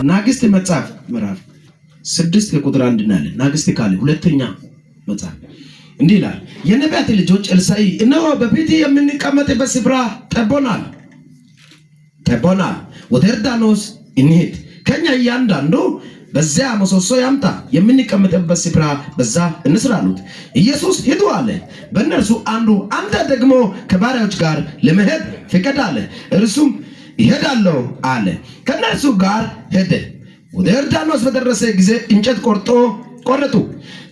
ናግስት መጽሐፍ ምዕራፍ 6 ቁጥር 1 እናለ ናግስት ካለ ሁለተኛ መጽሐፍ እንዲህ ይላል የነቢያት ልጆች ኤልሳዕ እነሆ በፊት የምንቀመጥበት ስፍራ ጠቦናል ወደ ዮርዳኖስ እንሂድ ከኛ እያንዳንዱ በዚያ ምሰሶ ያምጣ የምንቀመጥበት ስፍራ በዛ እንስራሉት ኢየሱስ ሂዱ አለ በእነርሱ አንዱ አንተ ደግሞ ከባሪያዎች ጋር ለመሄድ ፍቀድ አለ እርሱም ይሄዳለሁ አለ ከእነርሱ ጋር ሄደ ወደ ዮርዳኖስ በደረሰ ጊዜ እንጨት ቆረጡ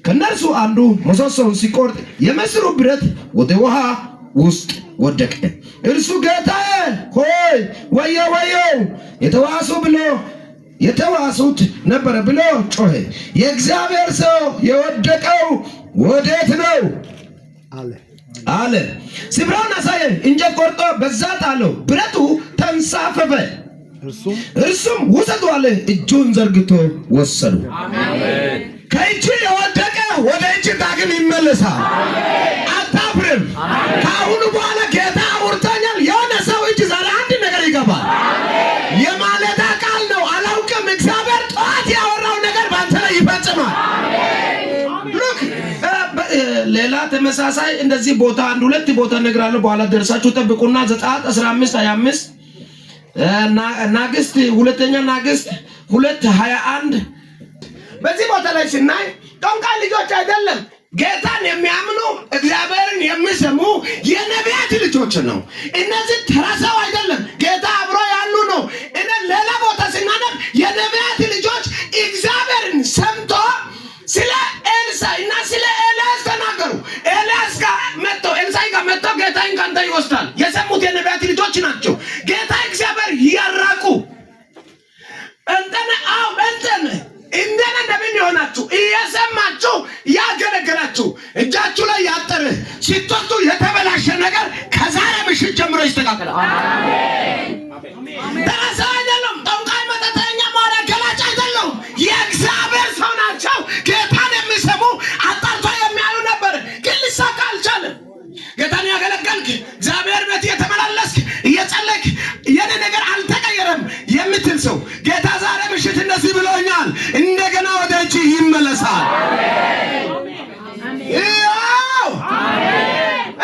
ከእነርሱ አንዱ ምሰሶውን ሲቆርጥ የምስሩ ብረት ወደ ውሃ ውስጥ ወደቀ እርሱ ጌታዬ ሆይ ወየው የተዋሱት ነበር ብሎ ጮኸ የእግዚአብሔር ሰው የወደቀው ወዴት ነው አለ ስፍራውን አሳየ እንጨት ቆርጦ በዛ ጣለው ብረቱ ተንሳፈፈ እርሱም ውሰዱ አለ እጁን ዘርግቶ ወሰዱ አሜን ከእጅ የወደቀ ወደ እጅ ዳግም ይመለሳል አታፍርም ከአሁኑ በኋላ ጌታ አውርቶኛል የሆነ ሰው እጅ ዛሬ አንድ ነገር ይገባል የማለዳ ቃል ነው አላውቅም እግዚአብሔር ጠዋት ያወራው ነገር ባንተ ላይ ይፈጽማል ሉክ ሌላ ተመሳሳይ እንደዚህ ቦታ አንድ ሁለት ቦታ ነግራለሁ በኋላ ደርሳችሁ ጠብቁና ዘጸአት 15:25 ናግስት ሁለተኛ ናግስት 2:21 በዚህ ቦታ ላይ ስናይ ጠንቋይ ልጆች አይደለም ጌታን የሚያምኑ እግዚአብሔርን የሚሰሙ የነቢያት ልጆች ነው እነዚህ ተራሳው አይደለም ጌታ አብሮ ያሉ ነው እነ ሌላ ቦታ ስናነብ የነቢያት ልጆች እግዚአብሔርን ሰምቶ ስለ ኤልሳዕ እና ስለ ኤልያስ ተናገሩ ኤልያስ ጋር መጥቶ ኤልሳዕ ጋር መጥቶ ጌታን ካንተ ይወስዳል የሰሙት የነቢያት ልጆች ናቸው ጌታ እግዚአብሔር ያራቁ እንተነ እንደነ ነብይ ሆናችሁ እየሰማችሁ ያገለገላችሁ እጃችሁ ላይ ያጠረ ሲጥቱ የተበላሸ ነገር ከዛሬ ምሽት ጀምሮ ይስተካከላል አሜን ተራሳ አይደለም ጠንቋይ መተተኛ ማራ ገላጭ አይደለም የእግዚአብሔር ሰው ናቸው ጌታን የሚሰሙ አጣርቶ የሚያዩ ነበር ግን ሊሳካ አልቻለም ጌታን ያገለገልክ እግዚአብሔር ቤት የተመላለስክ እየጸለይክ የኔ ነገር አልተቀየረም የምትል ሰው ጌታ ዛሬ ምሽት እንደዚህ ብሎኛል እንደገና ወደ እጅ ይመለሳል አሜን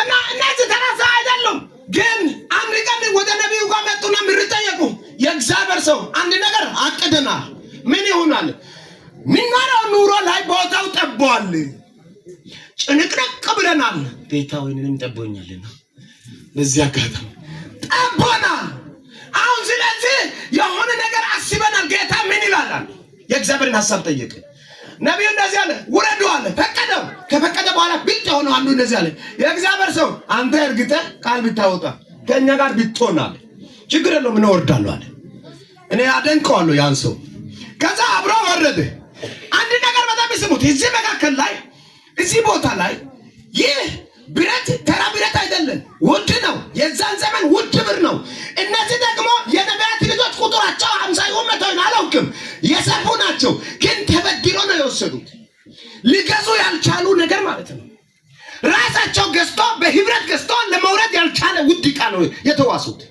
እና እነዚህ ተራሳ አይደለም ግን አንድ ቀን ወደ ነብዩ ጋር መጡና ምርጠየቁ የእግዚአብሔር ሰው አንድ ነገር አቅደናል ምን ይሆናል ምንኖረው ኑሮ ላይ ቦታው ጠቧል ጭንቅንቅ ብለናል ጌታ ወይንም ጠቦኛልና በዚህ አጋጣሚ ጠቦናል አሁን ስለዚህ የሆነ ነገር አስበናል ጌታ ምን ይላል የእግዚአብሔርን ሐሳብ ጠየቀ ነብዩ እንደዚህ አለ ወረዱ አለ ፈቀደው ከፈቀደ በኋላ ብቻ ሆኖ አንዱ እንደዚህ አለ የእግዚአብሔር ሰው አንተ እርግጠህ ቃል ብታወጣ ከኛ ጋር ብትሆናል ችግር የለውም ነው ወርዳለሁ አለ እኔ አደንቀዋለሁ ያን ሰው ከዛ አብሮ ወረደ አንድ ነገር በጣም ይስሙት እዚህ መካከል ላይ እዚህ ቦታ ላይ ይህ ብረት ተራ ብረት አይደለም ውድ ነው የዛን ዘመን ውድ ብር ነው እነዚህ ደግሞ የነቢያት ልጆች ቁጥራቸው 50 ይሁን 100 ነው አላውቅም የሰፉ ናቸው ግን ተበድሮ ነው የወሰዱት ሊገዙ ያልቻሉ ነገር ማለት ነው ራሳቸው ገዝቶ በህብረት ገዝቶ ለመውረድ ያልቻለ ውድ ዕቃ ነው የተዋሱት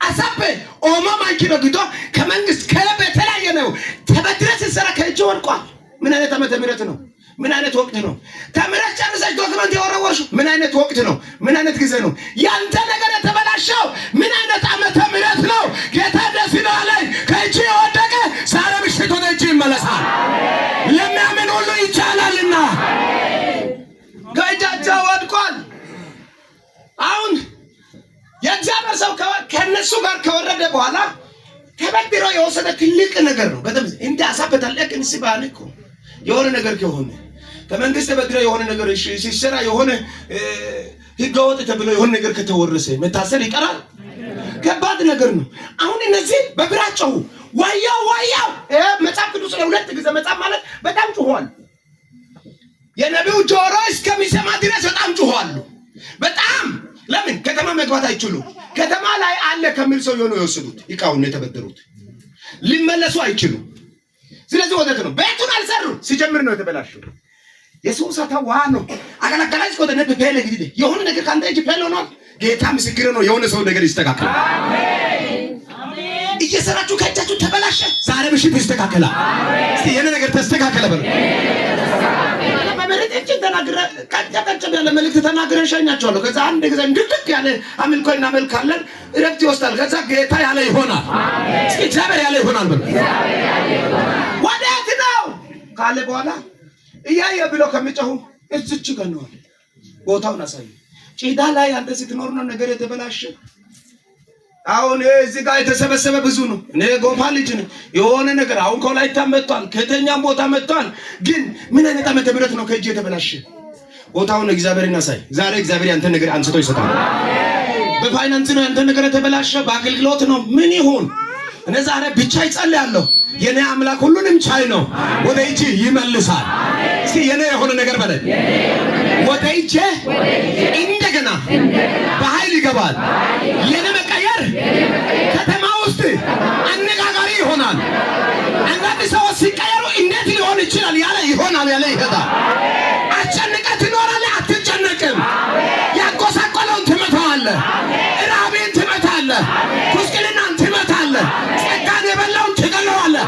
አሳበ ኦማ ማንኪሮ ግዶ ከመንግስት ከለበ የተለያየ ነው ተበድረ ሲሰራ ከእጅ ወድቋል ምን አይነት ዓመተ ምህረት ነው ምን አይነት ወቅት ነው ተምረህ ጨርሰህ ዶክመንት ያወረወርሽ ምን አይነት ወቅት ነው ምን አይነት ጊዜ ነው ያንተ ነገር የተበላሸው ምን አይነት ዓመተ ምህረት ነው ጌታ ደስ ይላል ከእጅ የወደቀ ዛሬ ምሽት ወደ እጅ ይመለሳል ለሚያምን ሁሉ ይቻላልና ከእጃቸው ወድቋል አሁን የእግዚአብሔር ሰው ከነሱ ጋር ከወረደ በኋላ ተበድሮ የወሰደ ትልቅ ነገር ነው በጣም እንደ አሳበታል ለቅንስ ባልኩ የሆነ ነገር ከሆነ ከመንግስት ተበድሮ የሆነ ነገር ሲሰራ የሆነ ህገወጥ ተብሎ የሆነ ነገር ከተወረሰ መታሰር ይቀራል ከባድ ነገር ነው አሁን እነዚህ በብራቸው ዋያው መጽሐፍ ቅዱስ ላይ ሁለት ጊዜ መጽሐፍ ማለት በጣም ጮኋል የነቢዩ ጆሮ እስከሚሰማ ድረስ በጣም ጮኋል በጣም ለምን ከተማ መግባት አይችሉ ከተማ ላይ አለ ከሚል ሰው የሆነ የወሰዱት ይቃውን የተበደሩት ሊመለሱ አይችሉ ስለዚህ ወደት ነው ቤቱን አልሰሩ ሲጀምር ነው የተበላሸው ኢየሱስ አታዋኖ አገላገላች ወደ ነብ ፔለ ግዲ የሆነ ነገር ካንተ እጅ ፔለ ነው ጌታ ምስክር ነው የሆነ ሰው ነገር ይስተካከል አሜን አሜን እየሰራችሁ ከእጃችሁ ተበላሽ ተበላሸ፣ ዛሬ ምሽት ይስተካከላል። እስቲ የኔ ነገር ተስተካከለ በሉ። በመሬት እጅ ተናግረ ቀጭ ያለ መልእክት ተናግረ ሸኛቸዋለሁ። ከዛ አንድ ጊዜ እንድልክ ያለ አምልኮ እናመልካለን፣ እረፍት ይወስዳል። ከዛ ጌታ ያለ ይሆናል። እስኪ እግዚአብሔር ያለ ይሆናል በሉ። ወዴት ነው ካለ በኋላ እያየ ብሎ ከሚጮሁ እዚች ጋር ነው። ቦታውን አሳየ። ጭዳ ላይ አንተ ስትኖር ነው ነገር የተበላሸ። አሁን እዚህ ጋር የተሰበሰበ ብዙ ነው። እኔ ጎፋ ልጅ ነኝ። የሆነ ነገር አሁን ከወላይታ መጥቷል፣ ከተኛም ቦታ መጥቷል። ግን ምን አይነት ዓመተ ምህረት ነው ከእጅ የተበላሸ? ቦታውን እግዚአብሔር እናሳይ። ዛሬ እግዚአብሔር ያንተ ነገር አንስቶ ይሰጣል። በፋይናንስ ነው ያንተ ነገር የተበላሸ፣ በአገልግሎት ነው። ምን ይሁን እኔ ዛሬ ብቻ ይጸልያለሁ። የኔ አምላክ ሁሉንም ቻይ ነው። ወደ እጅ ይመልሳል። እስኪ የኔ የሆነ ነገር በለ ወደ እጅ እንደገና በኃይል ይገባል። የኔ መቀየር ከተማ ውስጥ አነጋጋሪ ይሆናል። አንዳንድ ሰዎች ሲቀየሩ እንዴት ሊሆን ይችላል ያለ ይሆናል፣ ያለ ይሄዳል። አስጨንቀህ ትኖራለህ፣ አትጨነቅም። ያጎሳቆለውን ትመታዋለህ፣ ራቤን ትመታለህ፣ ኩስቅልናን ትመታለህ፣ ጸጋን የበላውን ትገለዋለህ።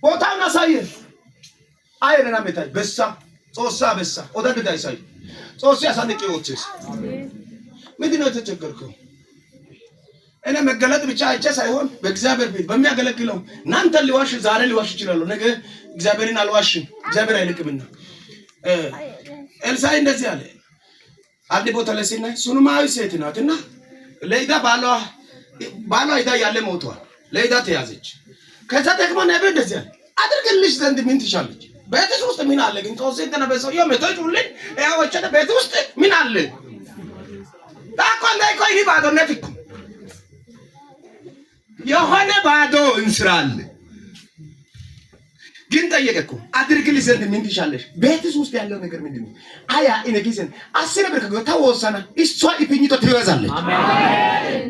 ቦታውን አሳየ። አይረና መታይ በሳ ጾሳ በሳ ወዳደ ዳይሳይ ጾሲ ያሳንቂ ወጥስ ምንድነው የተቸገርከው? እኔ መገለጥ ብቻ አይቼ ሳይሆን በእግዚአብሔር ቤት በሚያገለግለው እናንተ ሊዋሽ ዛሬ ሊዋሽ ይችላል። ነገ እግዚአብሔርን አልዋሽም፣ እግዚአብሔር አይልክምና። ኤልሳዕ እንደዚህ አለ። አንድ ቦታ ላይ ሲናይ ሱነማዊ ሴት ናትና ለይዳ ባሏ ይዳ ያለ ሞቷል። ለይዳ ተያዘች። ከዛ ደግሞ ነብይ እንደዚህ አለ፣ አድርግልሽ ዘንድ ምን ትሻለች? ቤትሽ ውስጥ ምን አለ? ግን ተወሰነ ተነበሰው የመተጁልኝ ያወጨ ቤት ውስጥ ምን አለ? ታቆን ላይ ቆይ ባዶነት እኮ የሆነ ባዶ እንስራል። ግን ጠየቀኩ፣ አድርግልሽ ዘንድ ምን ትሻለሽ? ቤትሽ ውስጥ ያለው ነገር ምንድነው? አያ ኢነጊዘን 10 ብር ከጎታ ወሰና እሷ ኢፕኝቶ ትይወዛለች። አሜን።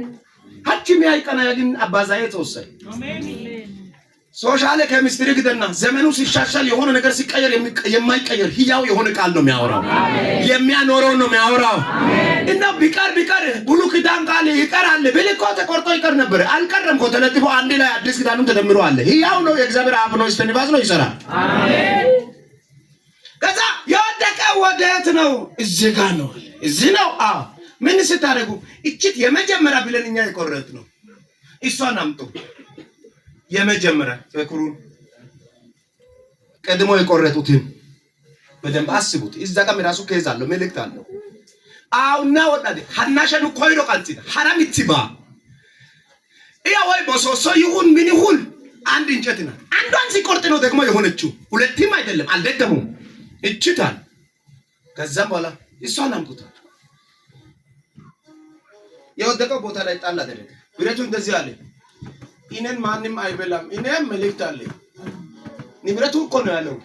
ሀኪም ያይቀና ያግን አባዛዬ ተወሰነ። አሜን። ሶሻል ኬሚስትሪ ግደና ዘመኑ ሲሻሻል የሆነ ነገር ሲቀየር የማይቀየር ህያው የሆነ ቃል ነው የሚያወራው። የሚያኖረው ነው የሚያወራው። እና ቢቀር ብሉ ኪዳን ቃል ይቀራል ብልኮ ተቆርጦ ይቀር ነበር። አልቀረም እኮ ተለጥፎ አንድ ላይ አዲስ ኪዳኑን ተደምሮ አለ። ህያው ነው የእግዚአብሔር አብ ነው እስተንባዝ ነው ይሰራል። አሜን። ከዛ የወደቀ ወዴት ነው? እዚህ ጋር ነው። እዚህ ነው። አዎ ምን ስታደርጉ እቺት የመጀመሪያ ብለን እኛ የቆረጥ ነው። እሷን አምጡ የመጀመሪያ ፍቅሩን ቀድሞ የቆረጡትን በደንብ አስቡት። እዛ ጋር ራሱ ከዛ አለው መልእክት አለው። አውና ወጣደ ሐናሸኑ ኮይሮ ቃንቲና ሐራም ይትባ ያ ወይ በሶሶ ይሁን ምን ይሁን አንድ እንጨት ነው። አንዷን ሲቆርጥ ነው ደግሞ የሆነችው። ሁለቱም አይደለም አልደገሙም። እችታል ከዛም በኋላ እሷን አምጡታል። የወደቀው ቦታ ላይ ጣል አደረገ። ብረቱ እንደዚህ አለ፣ እኔን ማንም አይበላም። እኔ መልእክት አለኝ። ንብረቱ እኮ ነው ያለው።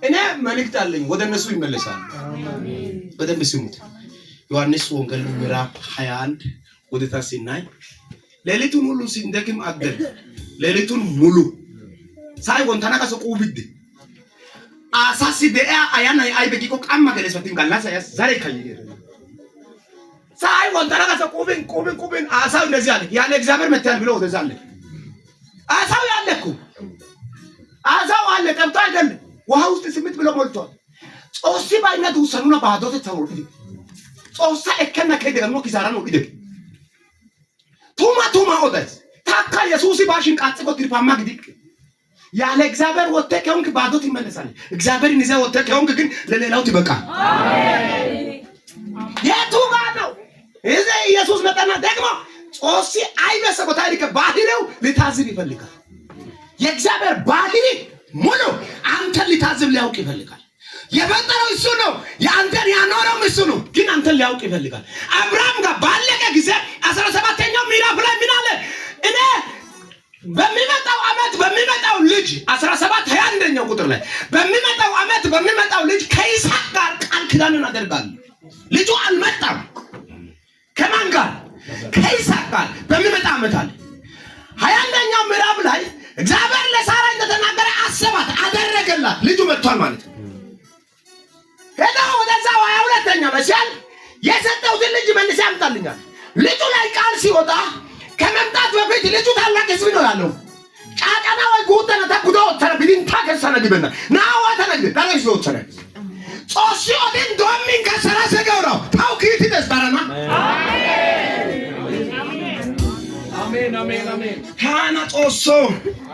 እኔ መልእክት አለኝ፣ ወደ እነሱ ይመለሳል። በደንብ ስሙት። ዮሐንስ ወንጌል ምዕራፍ 21 ወደ ታች ሲናይ ሌሊቱን ሁሉ ሲንደክም አደረ። ሌሊቱን ሙሉ ሳይሆን ተናቀሰ ቁብድ አሳሲ ደያ አያና አይበቂቆ ቃማ ገለሰትን ጋላሳ ዛሬ ከይገረ ሳይሆን ተናቀሰ ቁብን አሳው እንደዚህ አለ። ያለ እግዚአብሔር መታል ብሎ ወደዛ አለ። አሳው ያለኩ አሳው አለ ጠብቶ አይደል ውሃ ውስጥ ስምት ብሎ ሞልቷል። ጾሲ ባይነት ውሰኑና ባዶት ተወርድ ጾሳ እከና ከደግሞ ኪሳራ ነው ይደግ ቱማ ኦደስ ታካ ኢየሱስ ባሽን ቃጽቆ ትርፋማ ግዲክ ያለ እግዚአብሔር ወጥተ ከሆንክ ባዶት ይመለሳል። እግዚአብሔርን ይዘህ ወጥተ ከሆንክ ግን ለሌላው ትበቃል። አሜን። የቱ ጋር ነው እዚህ ኢየሱስ መጣና ደግሞ ጾሲ አይበሰቆ ታሪክ ባህሪው ሊታዝብ ይፈልጋል። የእግዚአብሔር ባህሪ ሙሉ አንተን ሊታዝብ ሊያውቅ ይፈልጋል። የፈጠረው እሱ ነው፣ የአንተን ያኖረው እሱ ነው። ግን አንተን ሊያውቅ ይፈልጋል። አብርሃም ጋር ባለቀ ጊዜ 17ኛው ምዕራፍ ላይ ምን አለ? እኔ በሚመጣው አመት በሚመጣው ልጅ 17:21ኛው ቁጥር ላይ በሚመጣው አመት በሚመጣው ልጅ ከይስሐቅ ጋር ቃል ኪዳንን አደርጋለሁ። ልጁ አልመጣም። ከማን ጋር? ከይስሐቅ ጋር በሚመጣ አመት አለ። 21ኛው ምዕራፍ ላይ እግዚአብሔር ለሳራ እንደተናገረ አሰባት፣ አደረገላት። ልጁ መጥቷል ማለት ነው። ሄዳው ወደዛው 22ኛው መሲያል የሰጠውትን ልጅ መልስ ያምጣልኛል። ልጁ ላይ ቃል ሲወጣ ከመምጣት በፊት ልጁ ታላቅ ሕዝብ ነው ያለው። ጫጫና ወይ ጉተና ተጉዶ ተረብዲን ታከሰነ ዲበና ናዋ ተነግ ታለሽ ነው ተረ ጾሲ ኦዲን ዶሚን ከሰራ ሰገውራው ታውኪት ደስታራና አሜን አሜን አሜን ሃና ጾሶ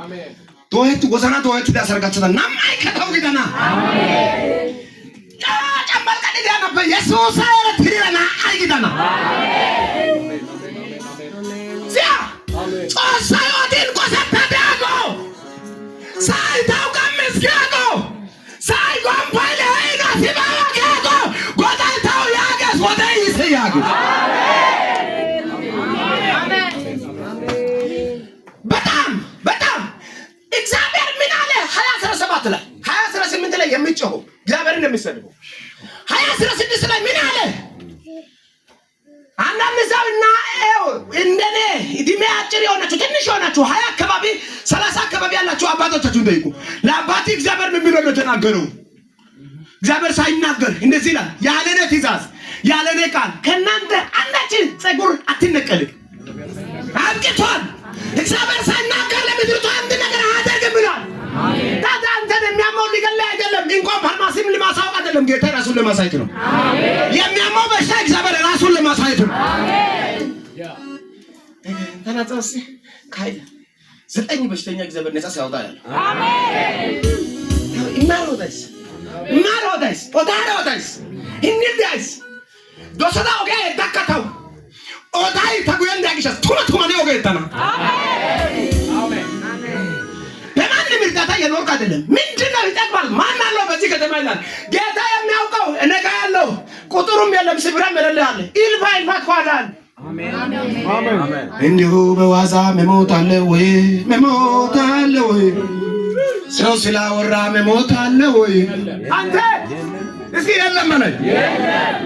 አሜን ዶሄት ወዘና ዶሄት ዳሰርጋችታ ናማይ ከተው ጊዳና አሜን ጫጫምባል ቀዲዳና በኢየሱስ አረ ትሪና አይጊዳና አሜን ሲያ ጾሳ ኦዲን ቆሰታ ዳጎ ሳይ ታውቃ መስጋጎ ሳይ ጎምፓለ አይና ሲባላ ጋጎ ጎዳይታው ያገስ ወዳይ ይሰያጉ በጣም እግዚአብሔር ምን አለ 20:17 ላይ 20:18 ላይ የሚጮሁ እግዚአብሔርን የሚሰድቡ 20:16 ላይ ምን አለ አንዳንድ ሰውና እንደኔ እድሜ አጭር የሆናችሁ ትንሽ የሆናችሁ 20 አካባቢ 30 አካባቢ ያላችሁ አባቶቻችሁን ጠይቁ። ለአባቴ እግዚአብሔር ምን ብሎ ተናገሩ? እግዚአብሔር ሳይናገር እንደዚህ ይላል፣ ያለኔ ትእዛዝ ያለኔ ቃል ከእናንተ አንዳችን ፀጉር አትነቀልም። አብቅቷል። እግዚአብሔር ሳይናገር ለምድሪቱ አንድ ነገር አያደርግም ብሏል። ታዲያ አንተን የሚያመው ሊገለህ አይደለም፣ እንኳን ፋርማሲም ለማሳወቅ አይደለም፣ ጌታ ራሱን ለማሳየት ነው። የሚያመው በሽታ እግዚአብሔር ራሱን ለማሳየት ነው። ተናጻስ ካይለ 9 በሽተኛ እግዚአብሔር ነፃ ሲያወጣ ያለው አሜን። ማሮዳይስ ኦዳሮዳይስ እንዲዳይስ ዶሰዳ ኦጌ ዳካታው ኦዳይ ተጉየን ዳግሻስ ቱማ ነው ኦጌ ተና አሜን አሜን። በማንም እርዳታ የኖርክ አይደለም። ምንድነው ይጠቅማል? ማን አለው በዚህ ከተማ ይላል ጌታ የሚያውቀው እኔ ጋር ያለው ቁጥሩም የለም ስብራም የለለ ኢልፋ ኳዳል አሜን አሜን። እንዲሁ በዋዛ መሞት አለ ወይ? መሞት አለ ወይ? ሰው ስላወራ መሞት አለ ወይ? አንተ እስኪ የለም ማለት የለም።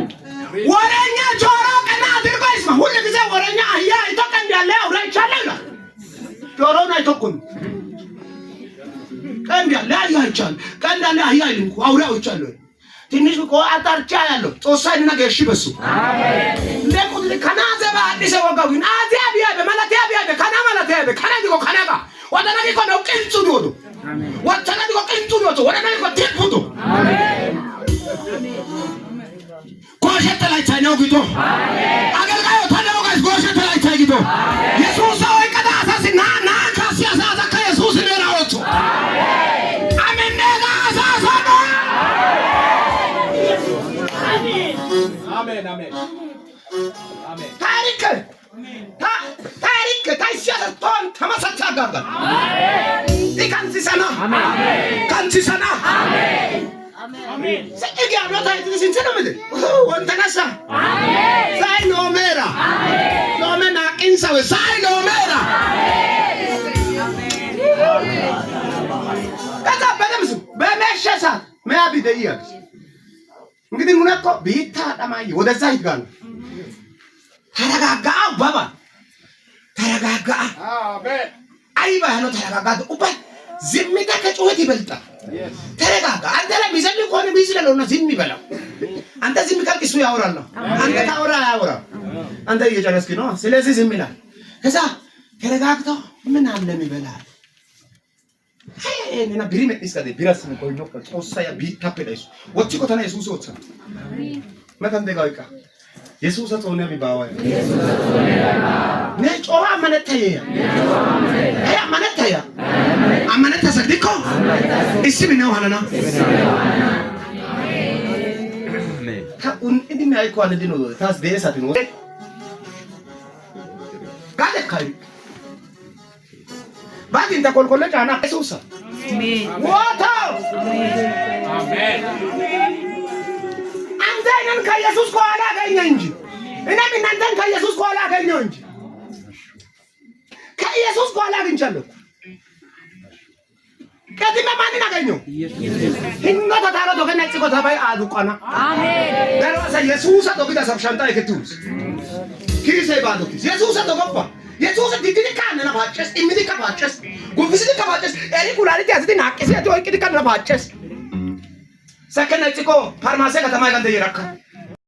ወረኛ ጆሮ ቀና አድርጎ ይስማ። ሁሉ ጊዜ ወረኛ አህያ ይተቀን ያለ አውራ ይቻላል። ጆሮን አይተኩን ቀንድ ያለ አህያ ይቻላል። ቀንድ ያለ አህያ ይልኩ አውራው ይቻላል። ትንሽ ቆ አጣርቻ ያለው ጦሳይና ገርሺ በሱ አሜን። ለቁል ከናዘባ አዲስ ወጋዊን አዚያ ቢያ በመላቲያ ቢያ ከና መላቲያ ከና ዲቆ ከናጋ ወደና ዲቆ ነው ቅንጹ ዶዶ አሜን። ወደና ዲቆ ቅንጹ ዶዶ ወደና ዲቆ ትኩዶ አሜን። ጎሸተ ላይ ታኛው ጊዶ አሜን። አገልጋዩ ታኛው ጋር ጎሸተ ላይ ታጊዶ ኢየሱስ ሆይ ቀዳ አሳስና ና ካሲያሳ ዘካ ኢየሱስ ነራውቱ አሜን አሜን። ነጋ አሳሳዶ አሜን አሜን አሜን። ታሪክ ታይሲያቶን ተመሰቻ ጋር አሜን። ይካንሲሰና አሜን ካንሲሰና አሜን አሜን። ሰይጋ አብራታይ ትንሲንሰና ምድ ወንተናሳ አሜን። ሳይ ኖሜራ አሜን ኖሜና ኢንሳው ሳይ ኖሜራ አሜን አሜን። ከዛ በደምስ በመሸሳ ማያቢ ደይያስ እንግዲህ ሙነኮ ቢታ አጣማይ ወደዛ ይጋል ተረጋጋ ባባ ተረጋጋ አሜን። አይባ ነው ተረጋጋ ኡባ ዝምታ ከጩኸት ይበልጣል። ተረጋጋ። አንተ ላይ ቢዘል ኮን ቢዝለውና ዝም ይበላው። አንተ ዝም ካልክ እሱ ያወራል። አንተ ታወራ ያወራ አንተ እየጨረስክ ነው። ስለዚህ ዝም ይላል። ከዛ ተረጋግተው ምን አለ የሚበላል እኔና ብሪ መጥስ ከደ ቢራስ ነው ቆይቶ ጦሳያ ቢታペዳይሱ ወጪ ኮተና ኢየሱስ ወጣ አሜን። መተን ደጋይካ ኢየሱስ አጥቶነ ቢባዋ ኢየሱስ አጥቶነ ነጮሃ ማነታየ ያ ማነታያ አማነታ ሰግዲኮ እስሚ ነው ሃናና አሜን። ታኡን እንዲና አይኳን እንዲኖ ታስ ደሳት ነው ጋደካይ ባጊን ተቆልቆለ ጫና ኢየሱስ አሜን ወታ አሜን። አንተን ከኢየሱስ ኋላ አገኘ እንጂ እኔም እናንተን ከኢየሱስ ኋላ አገኘው እንጂ ከኢየሱስ ኋላ አግኝቻለሁ። ከዚህ ማንን አገኘው? ህንዶ ተታሮ ዶገና ጽቆ ተባይ አዱቃና አሜን። ደረሰ ኢየሱስ አዶግዳ ሰብሻንታ ይከቱስ ኪሴ ባዶ ኪስ ኢየሱስ አዶገባ ኢየሱስ ዲዲካ ነና ባጨስ ኢሚዲካ ባጨስ ጉፍሲዲ ከባጨስ ኤሪ ኩላሊቲ አዝዲ ናቅሲ አቶ ይቅዲካ ነና ባጨስ ሰከነ ጽቆ ፋርማሲ ከተማ ጋር ተይራካ